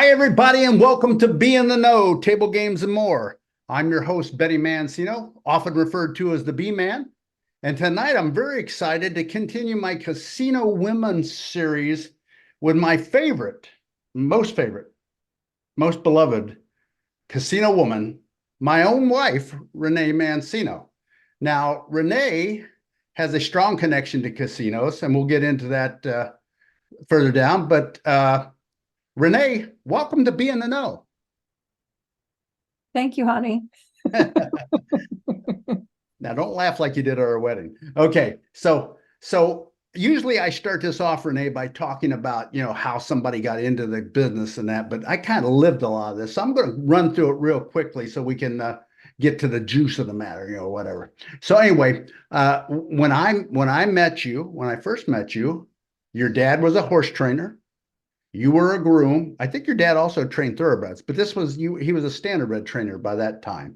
Hi, everybody, and welcome to Be in the Know, Table Games and More. I'm your host, Renee Mancino, often referred to as the B-Man. And tonight, I'm very excited to continue my Casino Women series with my most beloved casino woman, my own wife, Renee Mancino. Now, Renee has a strong connection to casinos, and we'll get into that further down. But Renee, welcome to Be in the Know. Thank you, honey. Now, don't laugh like you did at our wedding. Okay, so usually I start this off, Renee, by talking about, how somebody got into the business and that, but I kind of lived a lot of this. So I'm going to run through it real quickly so we can get to the juice of the matter, whatever. So anyway, when I first met you, your dad was a horse trainer. You were a groom. I think your dad also trained thoroughbreds, but he was a standardbred trainer by that time.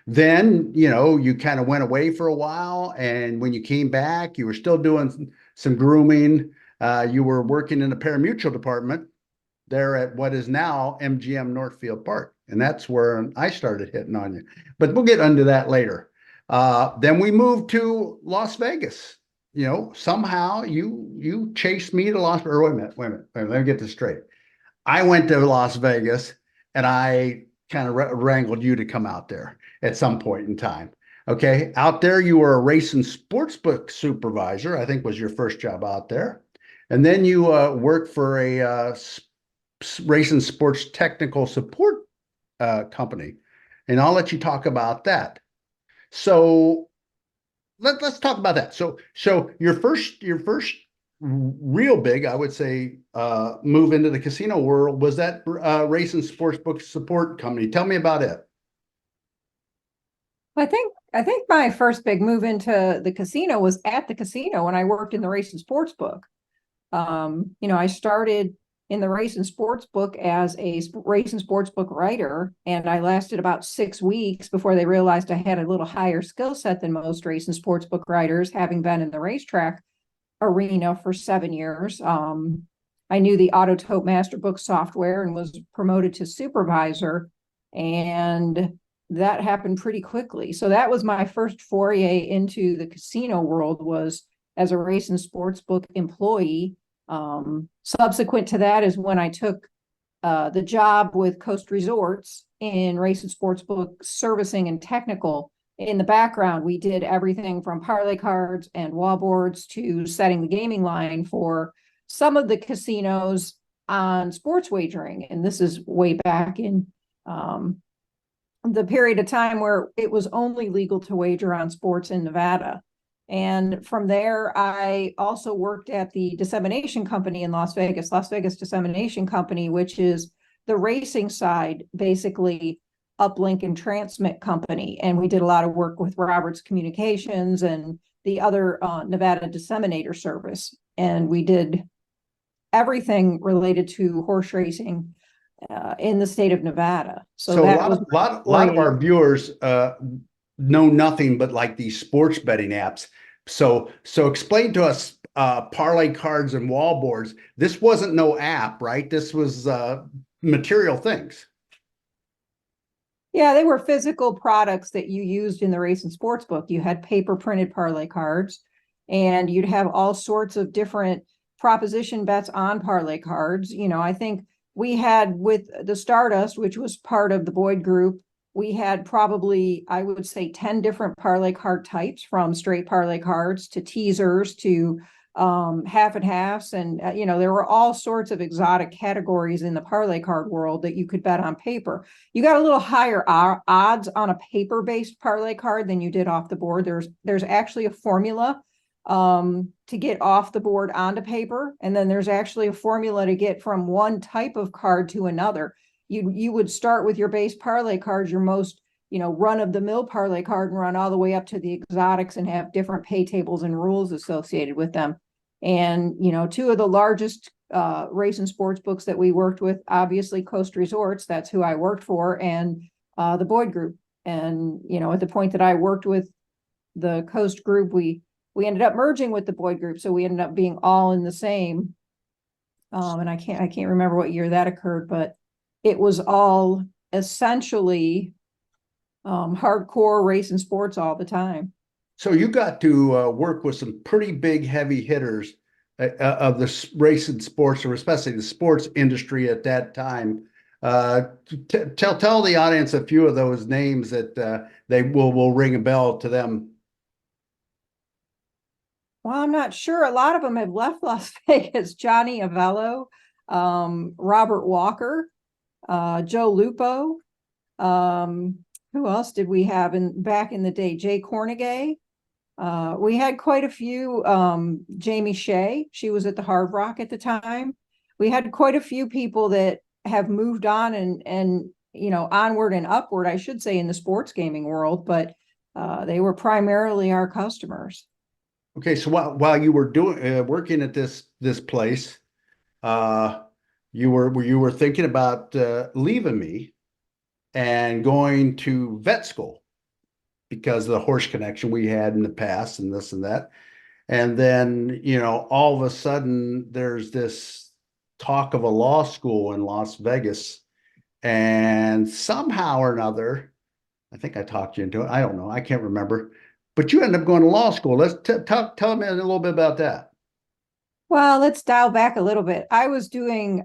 Then, you kind of went away for a while. And when you came back, you were still doing some grooming. You were working in the parimutuel department there at what is now MGM Northfield Park. And that's where I started hitting on you. But we'll get into that later. Then we moved to Las Vegas. Somehow you chased me to Las. Or wait a minute. Let me get this straight. I went to Las Vegas and I kind of wrangled you to come out there at some point in time. Okay, out there you were a race and sportsbook supervisor. I think was your first job out there, and then you worked for a race and sports technical support company, and I'll let you talk about that. So let's talk about that. So your first real big, I would say, move into the casino world was that race and sportsbook support company. Tell me about it. I think my first big move into the casino was at the casino when I worked in the race and sports book. I started in the race and sports book as a race and sports book writer, and I lasted about 6 weeks before they realized I had a little higher skill set than most race and sports book writers, having been in the racetrack arena for 7 years. I knew the Autotope Master Book software and was promoted to supervisor, and that happened pretty quickly. So that was my first foray into the casino world, was as a race and sports book employee. Subsequent to that is when I took the job with Coast Resorts in race and sports book servicing and technical. In the background, we did everything from parlay cards and wallboards to setting the gaming line for some of the casinos on sports wagering. And this is way back in the period of time where it was only legal to wager on sports in Nevada. And from there, I also worked at the dissemination company in Las Vegas Dissemination Company, which is the racing side, basically uplink and transmit company. And we did a lot of work with Roberts Communications and the other Nevada disseminator service. And we did everything related to horse racing in the state of Nevada. So a lot of our viewers know nothing but like these sports betting apps. So explain to us parlay cards and wallboards. This wasn't no app, right? This was material things. Yeah, they were physical products that you used in the race and sports book. You had paper printed parlay cards, and you'd have all sorts of different proposition bets on parlay cards. I think we had, with the Stardust, which was part of the Boyd Group, we had probably, I would say, 10 different parlay card types, from straight parlay cards to teasers to half and halves. And, there were all sorts of exotic categories in the parlay card world that you could bet on paper. You got a little higher odds on a paper-based parlay card than you did off the board. There's actually a formula to get off the board onto paper. And then there's actually a formula to get from one type of card to another. You would start with your base parlay cards, your most, run-of-the-mill parlay card, and run all the way up to the exotics and have different pay tables and rules associated with them. And, two of the largest race and sports books that we worked with, obviously Coast Resorts, that's who I worked for, and the Boyd Group. And, at the point that I worked with the Coast Group, we ended up merging with the Boyd Group. So we ended up being all in the same And I can't remember what year that occurred, but it was all essentially hardcore racing sports all the time. So you got to work with some pretty big heavy hitters of the racing sports, or especially the sports industry at that time. Tell the audience a few of those names that they will ring a bell to them. Well, I'm not sure. A lot of them have left Las Vegas. Johnny Avello, Robert Walker, Joe Lupo. Who else did we have back in the day? Jay Cornegay. We had quite a few. Jamie Shea, she was at the Hard Rock at the time. We had quite a few people that have moved on and onward and upward, I should say, in the sports gaming world, but they were primarily our customers. Okay, so while you were doing working at this place, you were thinking about leaving me and going to vet school because of the horse connection we had in the past and this and that. And then, all of a sudden there's this talk of a law school in Las Vegas. And somehow or another, I think I talked you into it. I don't know. I can't remember. But you ended up going to law school. Let's tell me a little bit about that. Well, let's dial back a little bit. I was doing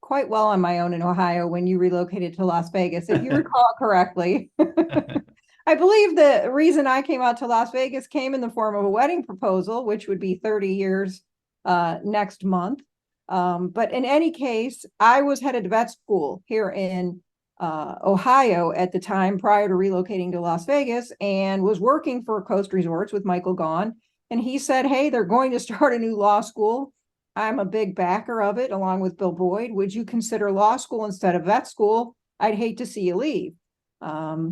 quite well on my own in Ohio when you relocated to Las Vegas, if you recall correctly. I believe the reason I came out to Las Vegas came in the form of a wedding proposal, which would be 30 years next month. But in any case, I was headed to vet school here in Ohio at the time prior to relocating to Las Vegas, and was working for Coast Resorts with Michael Gaughan. And he said, hey, they're going to start a new law school. I'm a big backer of it, along with Bill Boyd. Would you consider law school instead of vet school? I'd hate to see you leave.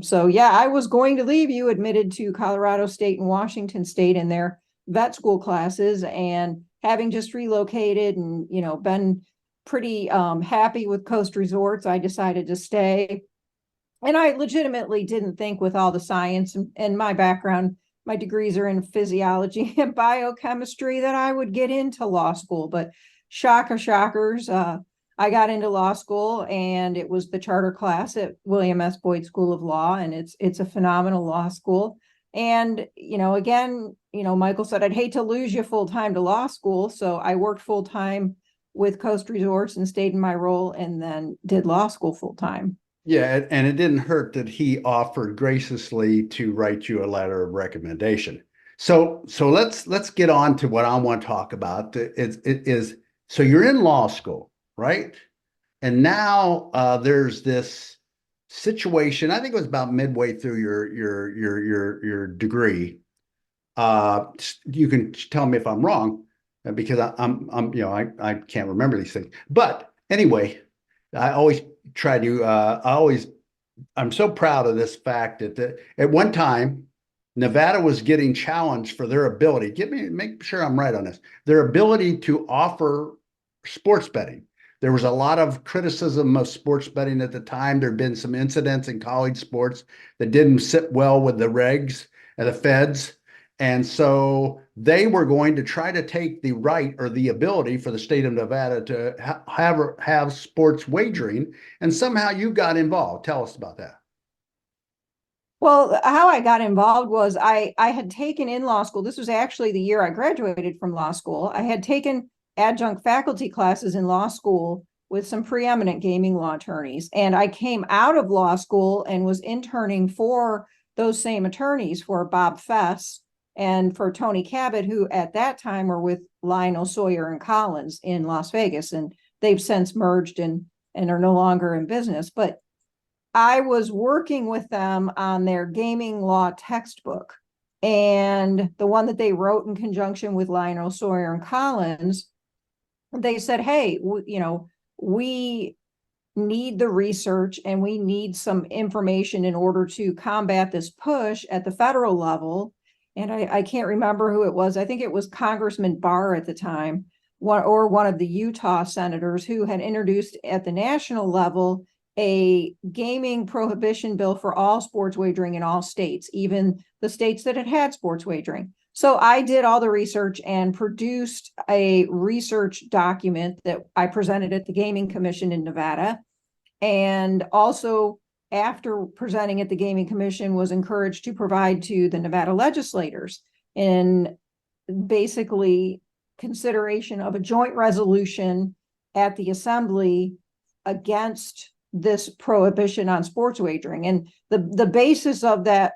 So yeah, I was going to leave you, admitted to Colorado State and Washington State in their vet school classes, and having just relocated and, been pretty happy with Coast Resorts, I decided to stay. And I legitimately didn't think, with all the science and my background, my degrees are in physiology and biochemistry, that I would get into law school. But shock of shockers, I got into law school, and it was the charter class at William S. Boyd School of Law, and it's a phenomenal law school. And, again, Michael said, I'd hate to lose you full time to law school. So I worked full time with Coast Resorts and stayed in my role, and then did law school full time. Yeah, and it didn't hurt that he offered graciously to write you a letter of recommendation. So let's get on to what I want to talk about. So you're in law school, right? And now there's this situation. I think it was about midway through your degree. You can tell me if I'm wrong, because I can't remember these things. But anyway, I always try to I'm so proud of this fact that at one time Nevada was getting challenged for their ability. Make sure I'm right on this. Their ability to offer sports betting. There was a lot of criticism of sports betting at the time. There had been some incidents in college sports that didn't sit well with the regs and the feds. And so they were going to try to take the right or the ability for the state of Nevada to have sports wagering. And somehow you got involved. Tell us about that. Well, how I got involved was I had taken in law school. This was actually the year I graduated from law school. I had taken adjunct faculty classes in law school with some preeminent gaming law attorneys. And I came out of law school and was interning for those same attorneys, for Bob Fess and for Tony Cabot, who at that time were with Lionel Sawyer and Collins in Las Vegas. And they've since merged and are no longer in business. But I was working with them on their gaming law textbook, and the one that they wrote in conjunction with Lionel Sawyer and Collins. They said, hey, we need the research and we need some information in order to combat this push at the federal level. And I can't remember who it was. I think it was Congressman Barr at the time, one of the Utah senators, who had introduced at the national level a gaming prohibition bill for all sports wagering in all states, even the states that had sports wagering. So I did all the research and produced a research document that I presented at the Gaming Commission in Nevada. And also, after presenting at the Gaming Commission, was encouraged to provide to the Nevada legislators in basically consideration of a joint resolution at the assembly against this prohibition on sports wagering. And the basis of that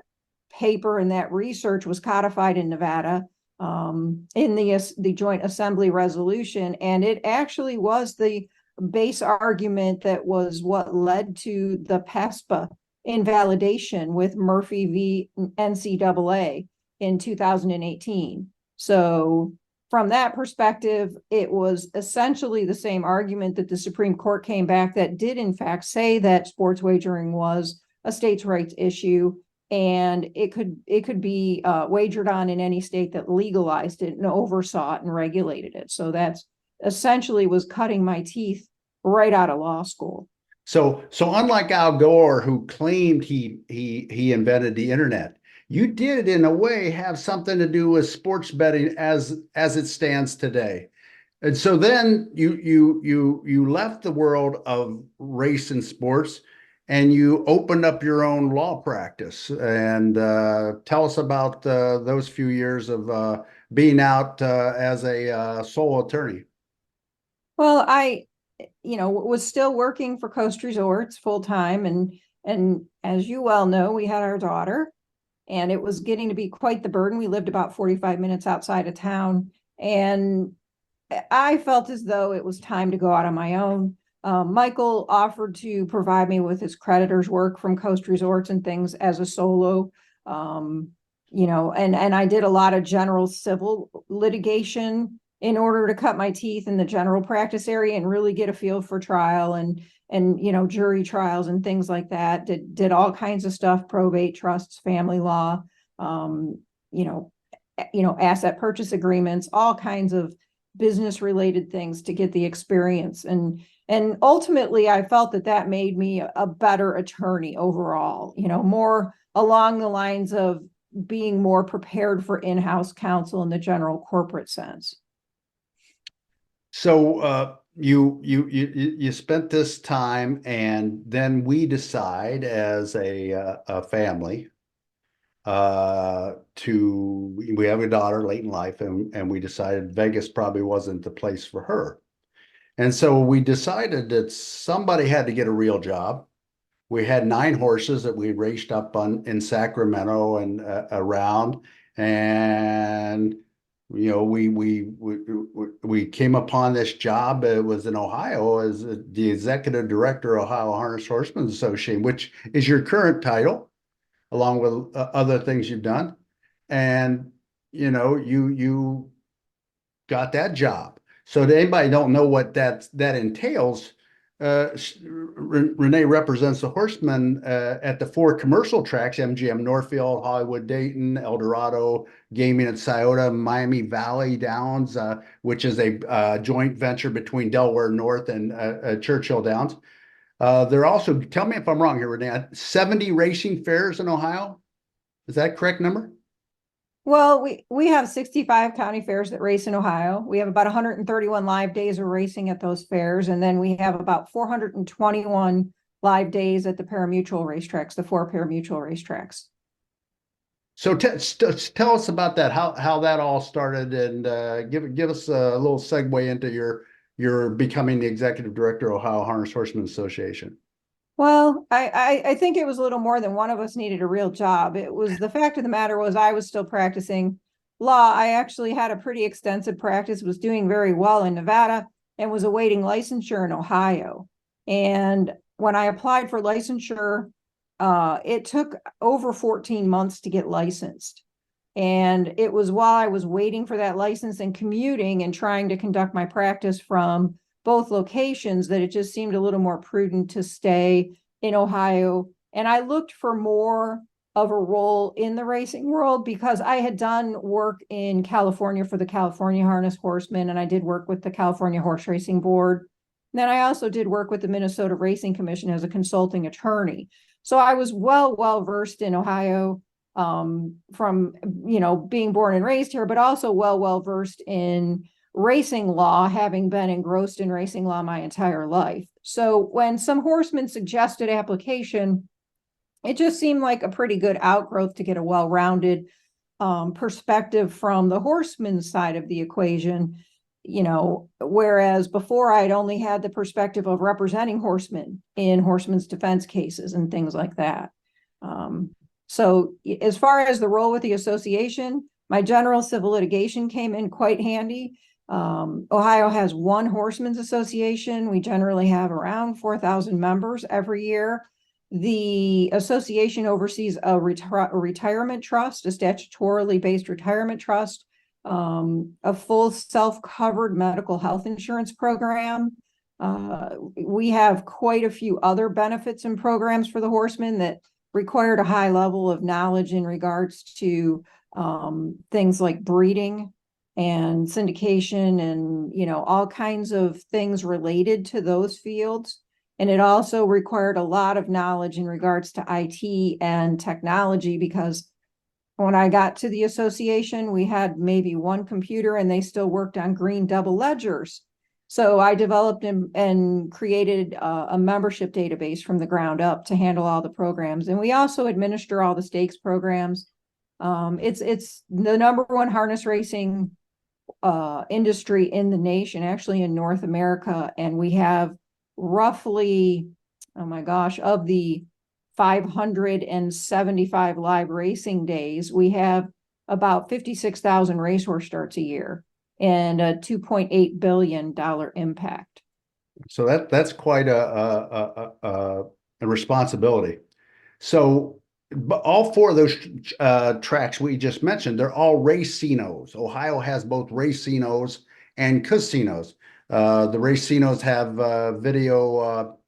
paper and that research was codified in Nevada in the joint assembly resolution. And it actually was the base argument that was what led to the PASPA invalidation with Murphy v. NCAA in 2018. So from that perspective, it was essentially the same argument that the Supreme Court came back that did in fact say that sports wagering was a states' rights issue, and it could be wagered on in any state that legalized it and oversaw it and regulated it. So that's essentially was cutting my teeth right out of law school. So unlike Al Gore, who claimed he invented the internet, you did in a way have something to do with sports betting as it stands today. And so then you left the world of race and sports, and you opened up your own law practice. And tell us about those few years of being out as a sole attorney. Well, I was still working for Coast Resorts full time, and as you well know, we had our daughter, and it was getting to be quite the burden. We lived about 45 minutes outside of town, and I felt as though it was time to go out on my own. Michael offered to provide me with his creditors' work from Coast Resorts and things as a solo, and I did a lot of general civil litigation in order to cut my teeth in the general practice area and really get a feel for trial and jury trials and things like that. Did all kinds of stuff: probate, trusts, family law, asset purchase agreements, all kinds of business related things to get the experience. And ultimately, I felt that made me a better attorney overall, more along the lines of being more prepared for in-house counsel in the general corporate sense. So you spent this time, and then we decide as a family we have a daughter late in life, and we decided Vegas probably wasn't the place for her. And so we decided that somebody had to get a real job. We had 9 horses that we raced up in Sacramento and around, and we came upon this job. It was in Ohio as the executive director of Ohio Harness Horsemen Association, which is your current title, along with other things you've done. And you got that job. So to anybody who don't know what that entails, Renee represents the Horsemen at the 4 commercial tracks: MGM Northfield, Hollywood Dayton, El Dorado Gaming at Scioto, Miami Valley Downs, which is a joint venture between Delaware North and Churchill Downs. There are also, tell me if I'm wrong here, Renee, 70 racing fairs in Ohio. Is that a correct number? Well, we have 65 county fairs that race in Ohio. We have about 131 live days of racing at those fairs. And then we have about 421 live days at the parimutuel racetracks, the 4 parimutuel racetracks. So tell us about that, how that all started, and give us a little segue into your becoming the executive director of Ohio Harness Horsemen Association. Well, I think it was a little more than one of us needed a real job. It was the fact of the matter was I was still practicing law. I actually had a pretty extensive practice, was doing very well in Nevada, and was awaiting licensure in Ohio. And when I applied for licensure, it took over 14 months to get licensed. And it was while I was waiting for that license and commuting and trying to conduct my practice from both locations that it just seemed a little more prudent to stay in Ohio. And I looked for more of a role in the racing world because I had done work in California for the California Harness Horsemen, and I did work with the California Horse Racing Board. And then I also did work with the Minnesota Racing Commission as a consulting attorney. So I was well versed in Ohio. from, being born and raised here, but also well versed in racing law, having been engrossed in racing law my entire life. So when some horsemen suggested application, it just seemed like a pretty good outgrowth to get a well-rounded perspective from the horseman side of the equation, whereas before I'd only had the perspective of representing horsemen in horsemen's defense cases and things like that. So as far as the role with the association, my general civil litigation came in quite handy. Ohio has one horsemen's association. We generally have around 4,000 members every year. The association oversees a retirement trust, a statutorily based retirement trust, a full self-covered medical health insurance program. We have quite a few other benefits and programs for the horsemen that required a high level of knowledge in regards to things like breeding and syndication and, all kinds of things related to those fields. And it also required a lot of knowledge in regards to IT and technology, because when I got to the association, we had maybe one computer and they still worked on green double ledgers. So I developed and created a membership database from the ground up to handle all the programs. And we also administer all the stakes programs. It's the number one harness racing industry in the nation, actually in North America. And we have roughly, oh my gosh, of the 575 live racing days, we have about 56,000 racehorse starts a year and a $2.8 billion impact. So that's quite a responsibility. So but all four of those tracks we just mentioned, they're all racinos. Ohio has both racinos and casinos. The racinos have video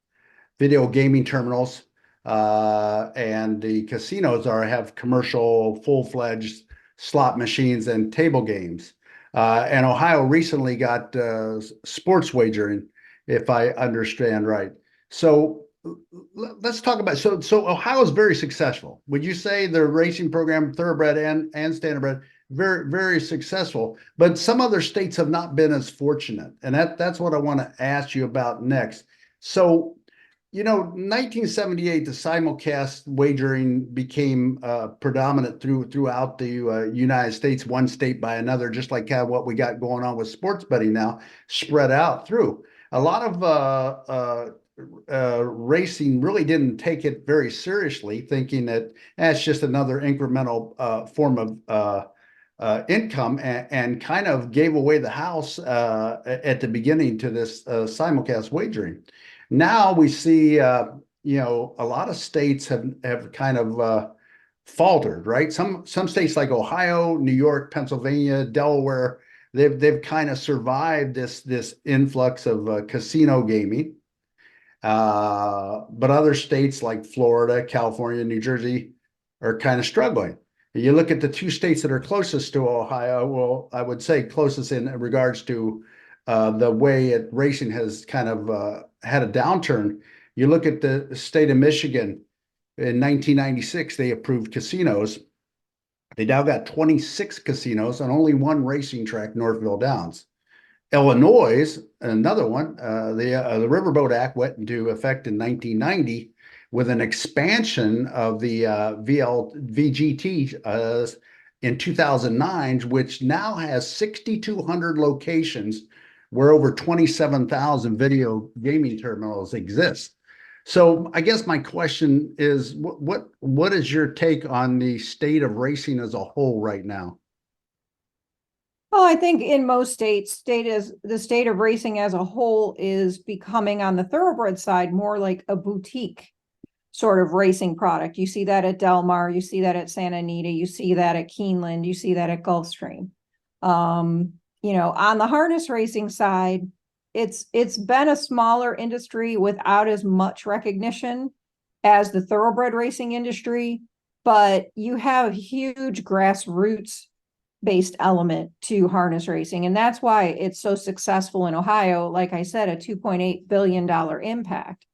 gaming terminals, and the casinos have commercial full-fledged slot machines and table games. And Ohio recently got sports wagering, if I understand right. So let's talk about, so Ohio is very successful. Would you say the racing program, thoroughbred and standardbred, very, very successful, but some other states have not been as fortunate. And that's what I want to ask you about next. So, 1978, the simulcast wagering became predominant throughout the United States, one state by another, just like what we got going on with sports betting now, spread out through. A lot of racing really didn't take it very seriously, thinking that it's just another incremental form of income, and kind of gave away the house at the beginning to this simulcast wagering. Now we see, a lot of states have kind of faltered, right? Some states like Ohio, New York, Pennsylvania, Delaware, they've kind of survived this influx of casino gaming. But other states like Florida, California, New Jersey are kind of struggling. You look at the two states that are closest to Ohio, well, I would say closest in regards to the way racing has kind of had a downturn. You look at the state of Michigan. In 1996, they approved casinos. They now got 26 casinos and only one racing track, Northville Downs. Illinois, another one, the Riverboat Act went into effect in 1990 with an expansion of the VGT in 2009, which now has 6,200 locations where over 27,000 video gaming terminals exist. So I guess my question is, what is your take on the state of racing as a whole right now? Well, I think in most states, the state of racing as a whole is becoming, on the thoroughbred side, more like a boutique sort of racing product. You see that at Del Mar, you see that at Santa Anita, you see that at Keeneland, you see that at Gulfstream. On the harness racing side, it's been a smaller industry without as much recognition as the thoroughbred racing industry, but you have a huge grassroots based element to harness racing. And that's why it's so successful in Ohio. Like I said, a $2.8 billion impact.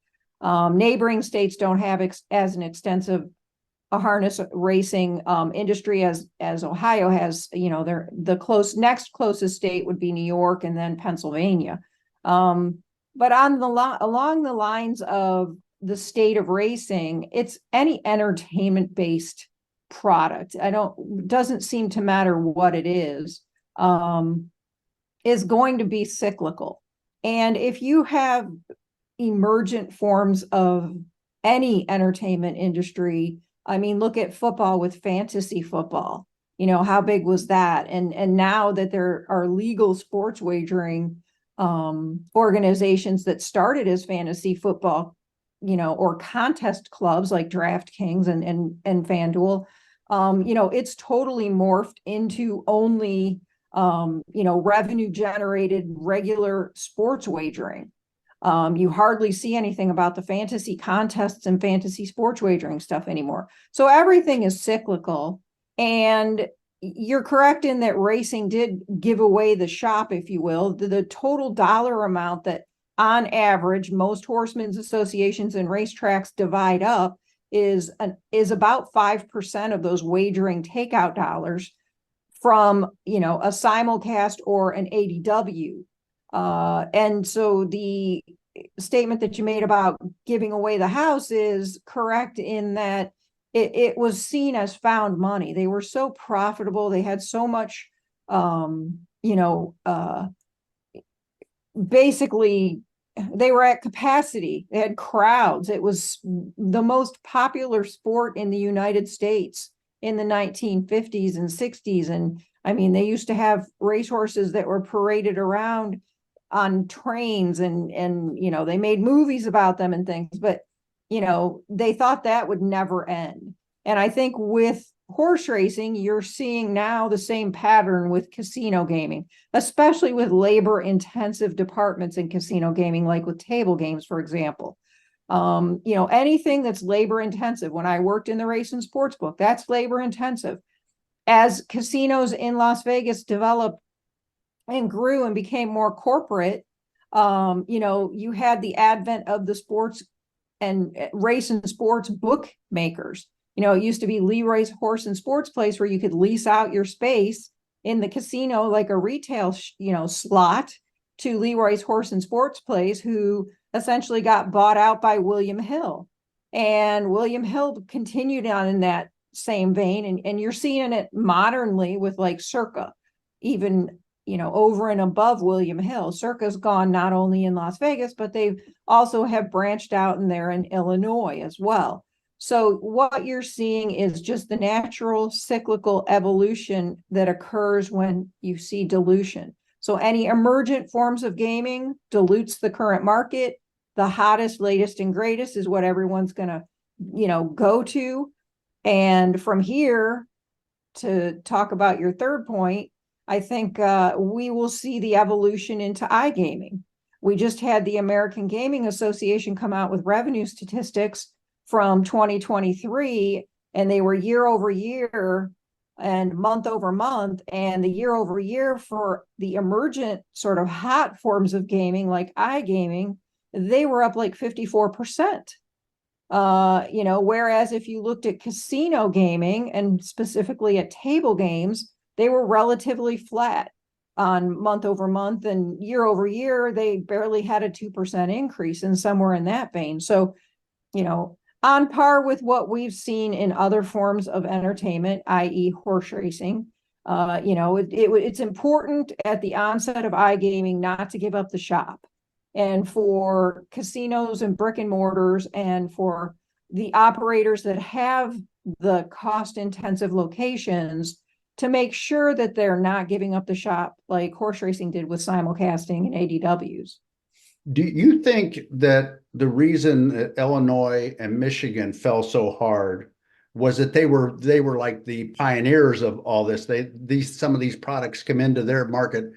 Neighboring states don't have as an extensive a harness racing industry as Ohio has, they're the next closest state would be New York and then Pennsylvania. But along the lines of the state of racing, it's any entertainment based product. Doesn't seem to matter what it is going to be cyclical. And if you have emergent forms of any entertainment industry, I mean, look at football with fantasy football. How big was that? And now that there are legal sports wagering organizations that started as fantasy football, or contest clubs like DraftKings and FanDuel, it's totally morphed into only revenue generated regular sports wagering. You hardly see anything about the fantasy contests and fantasy sports wagering stuff anymore. So everything is cyclical. And you're correct in that racing did give away the shop, if you will. The total dollar amount that on average most horsemen's associations and racetracks divide up is about 5% of those wagering takeout dollars from a simulcast or an ADW. And so the statement that you made about giving away the house is correct in that it was seen as found money. They were so profitable. They had so much, basically they were at capacity. They had crowds. It was the most popular sport in the United States in the 1950s and 60s. And I mean, they used to have racehorses that were paraded around on trains and they made movies about them and things, but they thought that would never end. And I think with horse racing, you're seeing now the same pattern with casino gaming, especially with labor intensive departments in casino gaming, like with table games, for example. Anything that's labor intensive. When I worked in the race and sports book, that's labor intensive. As casinos in Las Vegas developed and grew and became more corporate, you had the advent of the sports and race and sports bookmakers. It used to be Leroy's Horse and Sports Place, where you could lease out your space in the casino like a retail, slot, to Leroy's Horse and Sports Place, who essentially got bought out by William Hill. And William Hill continued on in that same vein. And you're seeing it modernly with like Circa, even, over and above William Hill. Circa's gone not only in Las Vegas, but they also have branched out in there in Illinois as well. So what you're seeing is just the natural cyclical evolution that occurs when you see dilution. So any emergent forms of gaming dilutes the current market. The hottest, latest, and greatest is what everyone's going to, go to. And from here, to talk about your third point, I think we will see the evolution into iGaming. We just had the American Gaming Association come out with revenue statistics from 2023, and they were year over year and month over month. And the year over year for the emergent sort of hot forms of gaming like iGaming, they were up like 54%. Whereas if you looked at casino gaming and specifically at table games, they were relatively flat on month over month, and year over year, they barely had a 2% increase, and somewhere in that vein. So, on par with what we've seen in other forms of entertainment, i.e. horse racing. It's important at the onset of iGaming not to give up the shop. And for casinos and brick and mortars, and for the operators that have the cost intensive locations, to make sure that they're not giving up the shop like horse racing did with simulcasting and ADWs. Do you think that the reason that Illinois and Michigan fell so hard was that they were like the pioneers of all this? Some of these products come into their market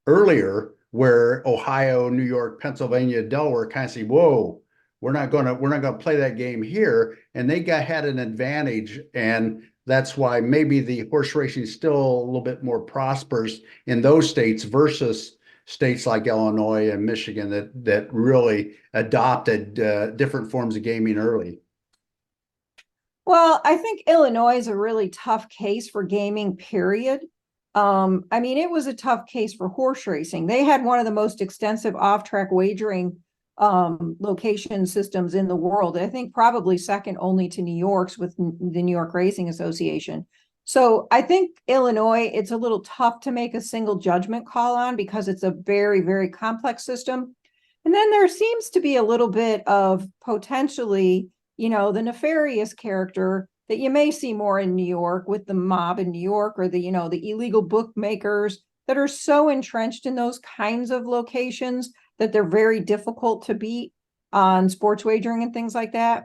earlier, where Ohio, New York, Pennsylvania, Delaware kind of say, "Whoa, we're not gonna play that game here," and they had an advantage, and that's why maybe the horse racing is still a little bit more prosperous in those states versus states like Illinois and Michigan that really adopted different forms of gaming early. Well, I think Illinois is a really tough case for gaming, period. I mean, it was a tough case for horse racing. They had one of the most extensive off-track wagering location systems in the world. I think probably second only to New York's with the New York Racing Association. So I think Illinois, it's a little tough to make a single judgment call on because it's a very, very complex system. And then there seems to be a little bit of potentially, the nefarious character that you may see more in New York with the mob in New York, or the illegal bookmakers that are so entrenched in those kinds of locations that they're very difficult to beat on sports wagering and things like that.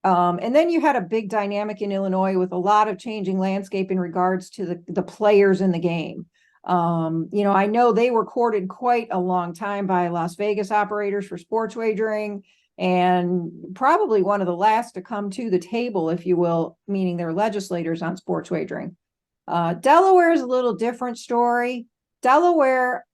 And then you had a big dynamic in Illinois with a lot of changing landscape in regards to the players in the game. I know they were courted quite a long time by Las Vegas operators for sports wagering, and probably one of the last to come to the table, if you will, meaning their legislators on sports wagering. Delaware is a little different story. Delaware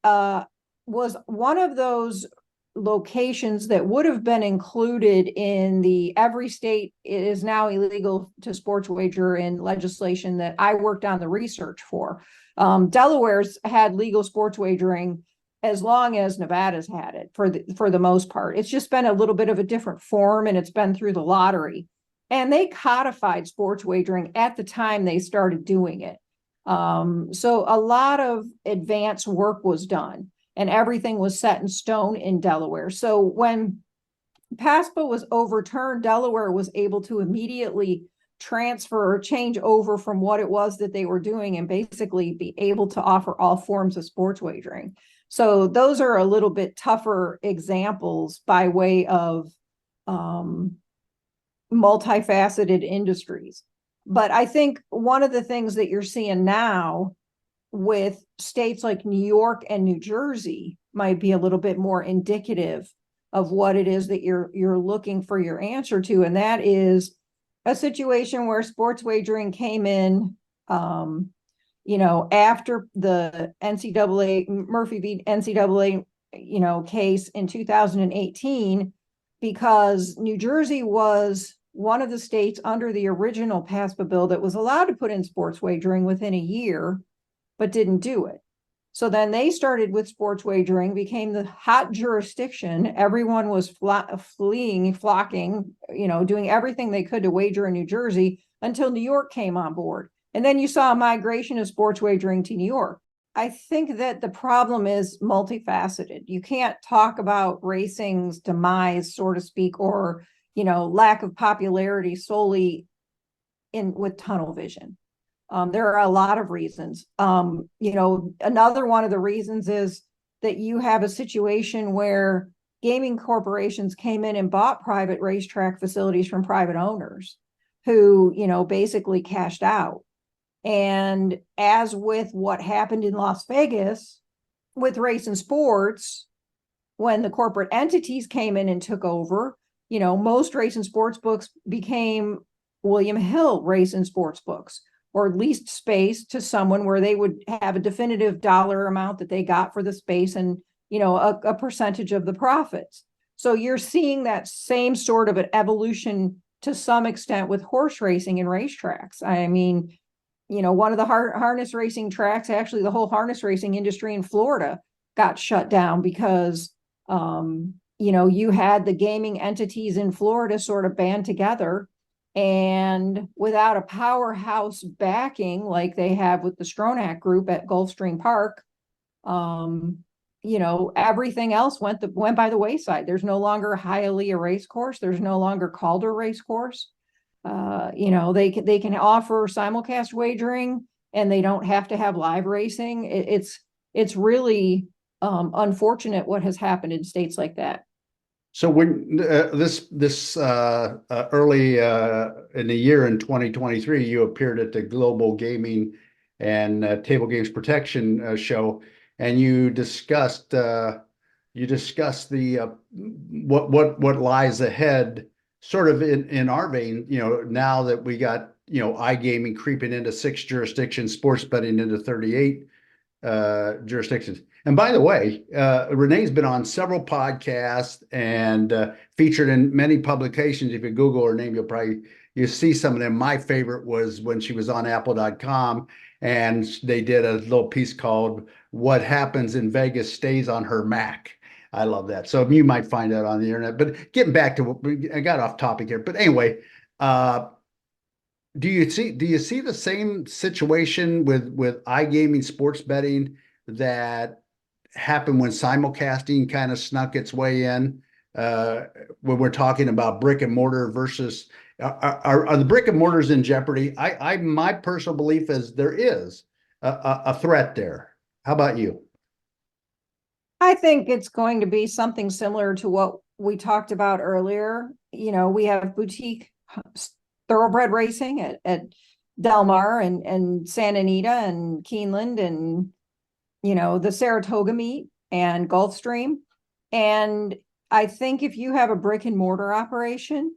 was one of those locations that would have been included in the every state is now illegal to sports wager in legislation that I worked on the research for. Delaware's had legal sports wagering as long as Nevada's had it for the most part. It's just been a little bit of a different form, and it's been through the lottery. And they codified sports wagering at the time they started doing it. So a lot of advanced work was done, and everything was set in stone in Delaware. So when PASPA was overturned, Delaware was able to immediately transfer or change over from what it was that they were doing and basically be able to offer all forms of sports wagering. So those are a little bit tougher examples by way of multifaceted industries. But I think one of the things that you're seeing now with states like New York and New Jersey might be a little bit more indicative of what it is that you're looking for your answer to. And that is a situation where sports wagering came in, after the NCAA, Murphy v. NCAA, case in 2018, because New Jersey was one of the states under the original PASPA bill that was allowed to put in sports wagering within a year, but didn't do it. So then they started with sports wagering, became the hot jurisdiction. Everyone was flocking, doing everything they could to wager in New Jersey until New York came on board. And then you saw a migration of sports wagering to New York. I think that the problem is multifaceted. You can't talk about racing's demise, so to speak, or lack of popularity solely with tunnel vision. There are a lot of reasons. Another one of the reasons is that you have a situation where gaming corporations came in and bought private racetrack facilities from private owners who, basically cashed out. And as with what happened in Las Vegas with race and sports, when the corporate entities came in and took over, most race and sports books became William Hill race and sports books, or leased space to someone where they would have a definitive dollar amount that they got for the space and, a percentage of the profits. So you're seeing that same sort of an evolution to some extent with horse racing and racetracks. I mean, one of the harness racing tracks, actually the whole harness racing industry in Florida got shut down because, you had the gaming entities in Florida sort of band together, and without a powerhouse backing like they have with the Stronach Group at Gulfstream Park, everything else went by the wayside. There's no longer Hialeah race course. There's no longer Calder race course. They can offer simulcast wagering, and they don't have to have live racing. It's really unfortunate what has happened in states like that. So when this early in the year in 2023, you appeared at the Global Gaming and Table Games Protection show, and you discussed the what lies ahead, sort of in our vein. Now that we got iGaming creeping into 6 jurisdictions, sports betting into 38 jurisdictions. And by the way, Renee's been on several podcasts and featured in many publications. If you Google her name, you'll probably you see some of them. My favorite was when she was on apple.com and they did a little piece called What Happens in Vegas Stays on Her Mac. I love that. So you might find that on the internet. But getting back to what I got off topic here. But anyway, do you see the same situation with iGaming sports betting that happened when simulcasting kind of snuck its way in? When we're talking about brick and mortar versus are the brick and mortars in jeopardy? My personal belief is there is a threat there. How about you? I think it's going to be something similar to what we talked about earlier. We have boutique thoroughbred racing at Del Mar and Santa Anita and Keeneland and, the Saratoga meet and Gulfstream. And I think if you have a brick and mortar operation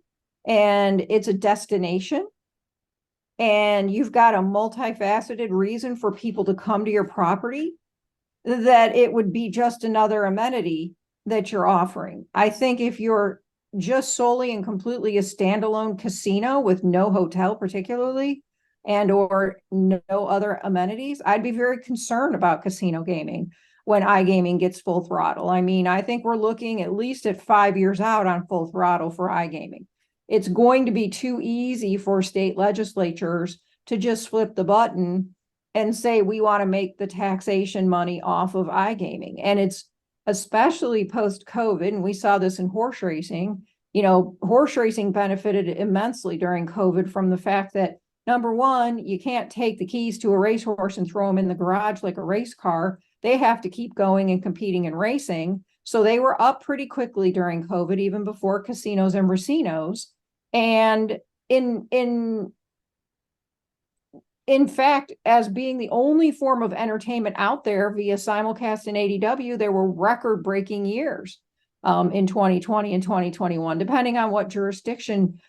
and it's a destination and you've got a multifaceted reason for people to come to your property, that it would be just another amenity that you're offering. I think if you're just solely and completely a standalone casino with no hotel particularly, and or no other amenities, I'd be very concerned about casino gaming when iGaming gets full throttle. I mean, I think we're looking at least at 5 years out on full throttle for iGaming. It's going to be too easy for state legislatures to just flip the button and say, we want to make the taxation money off of iGaming. And it's especially post-COVID, and we saw this in horse racing. Horse racing benefited immensely during COVID from the fact that, number one, you can't take the keys to a racehorse and throw them in the garage like a race car. They have to keep going and competing and racing. So they were up pretty quickly during COVID, even before casinos and racinos. And in fact, as being the only form of entertainment out there via simulcast and ADW, there were record-breaking years in 2020 and 2021, depending on what jurisdiction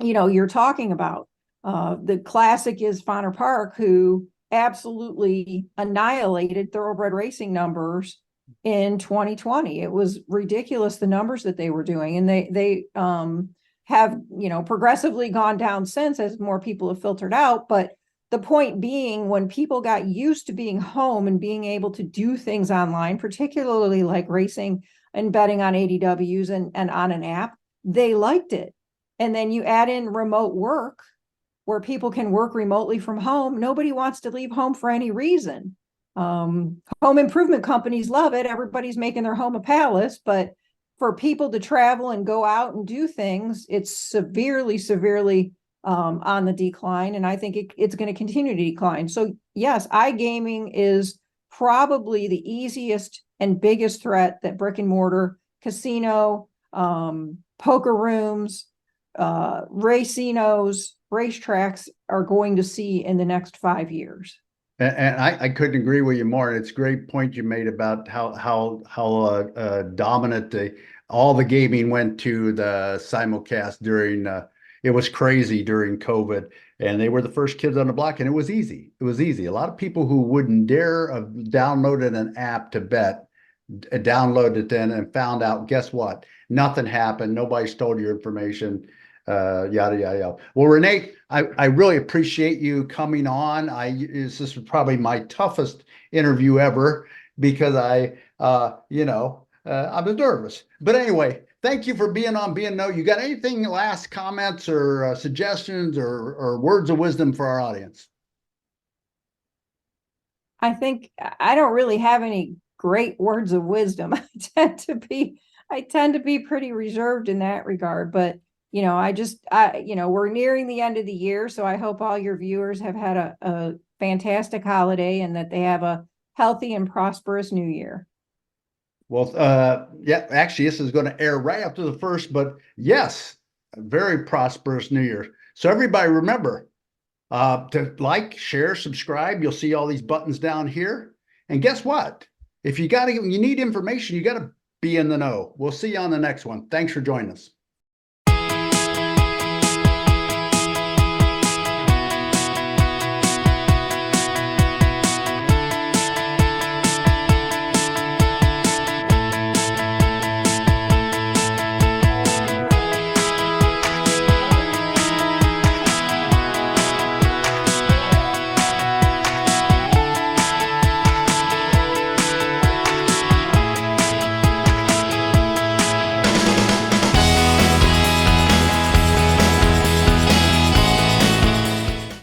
you're talking about. The classic is Fonner Park, who absolutely annihilated thoroughbred racing numbers in 2020. It was ridiculous, the numbers that they were doing, and they have progressively gone down since as more people have filtered out. But the point being, when people got used to being home and being able to do things online, particularly like racing and betting on ADWs and on an app, they liked it. And then you add in remote work where people can work remotely from home. Nobody wants to leave home for any reason. Home improvement companies love it. Everybody's making their home a palace, but for people to travel and go out and do things, it's severely on the decline. And I think it's going to continue to decline. So yes, iGaming is probably the easiest and biggest threat that brick and mortar casino, poker rooms, racinos, racetracks are going to see in the next 5 years. And I couldn't agree with you more. It's a great point you made about how dominant all the gaming went to the simulcast during. It was crazy during COVID, and they were the first kids on the block, and it was easy. It was easy. A lot of people who wouldn't dare have downloaded an app to bet, downloaded it then and found out. Guess what? Nothing happened. Nobody stole your information. Yada yada yada. Well, Renee, I really appreciate you coming on. This is probably my toughest interview ever because I was nervous. But anyway, thank you for being on BintheKnow. You got anything, last comments or suggestions or words of wisdom for our audience? I think I don't really have any great words of wisdom. I tend to be pretty reserved in that regard, but we're nearing the end of the year, so I hope all your viewers have had a fantastic holiday and that they have a healthy and prosperous new year. Well, yeah, actually, this is going to air right after the first, but yes, a very prosperous new year. So everybody remember to like, share, subscribe. You'll see all these buttons down here. And guess what? If you need information, you got to be in the know. We'll see you on the next one. Thanks for joining us.